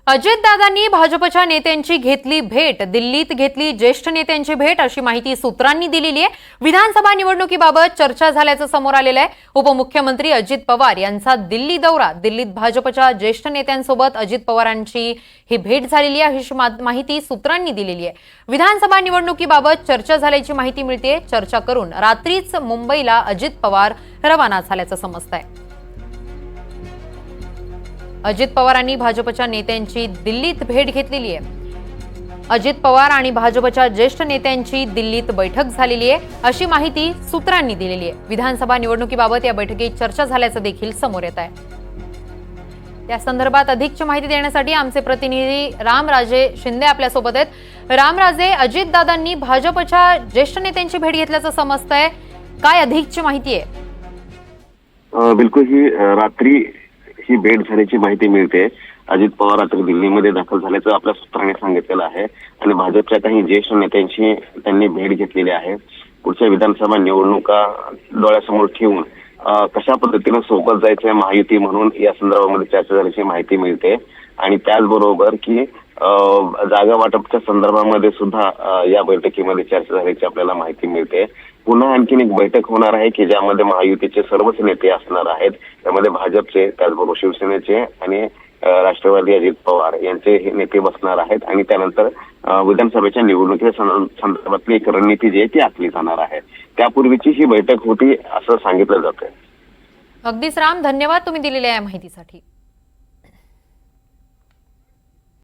अजितदादांनी भाजपच्या नेत्यांची घेतली भेट, दिल्लीत घेतली ज्येष्ठ नेत्यांची भेट अशी माहिती सूत्रांनी दिलेली आहे। विधानसभा निवडणुकीबाबत चर्चा झाल्याचं समोर आलेलं आहे। उपमुख्यमंत्री अजित पवार यांचा दिल्ली दौरा, दिल्लीत भाजपच्या ज्येष्ठ नेत्यांसोबत अजित पवारांची ही भेट झालेली आहे अशी माहिती सूत्रांनी दिलेली आहे। विधानसभा निवडणुकीबाबत चर्चा झाल्याची माहिती मिळते। चर्चा करून रात्रीच मुंबईला अजित पवार रवाना झाल्याचं समजतंय। अजित पवारांनी भाजपच्या नेत्यांची दिल्लीत भेट घेतलेली आहे। अजित पवार आणि भाजपच्या ज्येष्ठ नेत्यांची दिल्लीत बैठक झालेली आहे अशी माहिती सूत्रांनी दिलेली आहे। विधानसभा निवडणुकीबाबत या बैठकीत चर्चा झाल्याचं देखील समोर येत आहे। या संदर्भात अधिकची माहिती देण्यासाठी आमचे प्रतिनिधी रामराजे शिंदे आपल्या सोबत आहेत। रामराजे, अजितदादांनी भाजपच्या ज्येष्ठ नेत्यांची भेट घेतल्याचं समजतंय, काय अधिकची माहिती आहे? बिलकुल, ही रात्री ही भेट झाल्याची माहिती मिळते। अजित पवार आता दिल्लीमध्ये दाखल झाल्याचं आपल्या सूत्रांनी सांगितलेलं आहे आणि भाजपच्या काही ज्येष्ठ नेत्यांची त्यांनी भेट घेतलेली आहे। पुढच्या विधानसभा निवडणुका डोळ्यासमोर ठेवून कशा पद्धतीने सोबत जायचंय महायुती म्हणून या संदर्भामध्ये चर्चा झाल्याची माहिती मिळते आणि त्याचबरोबर की जागा वाटपच्या संदर्भामध्ये सुद्धा या बैठकीमध्ये चर्चा झाल्याची आपल्याला माहिती मिळते। पुन्हा आणखीन एक बैठक होणार आहे की ज्यामध्ये महायुतीचे सर्वच नेते असणार आहेत। त्यामध्ये भाजपचे, त्याचबरोबर शिवसेनेचे आणि राष्ट्रवादी अजित पवार यांचे हे नेते बसणार आहेत आणि त्यानंतर विधानसभेच्या निवडणुकीच्या संदर्भातली एक रणनीती जी आहे ती आखली जाणार आहे। त्यापूर्वीची ही बैठक होती असं सांगितलं जातंय। अगदीच राम, धन्यवाद तुम्ही दिलेल्या या माहितीसाठी।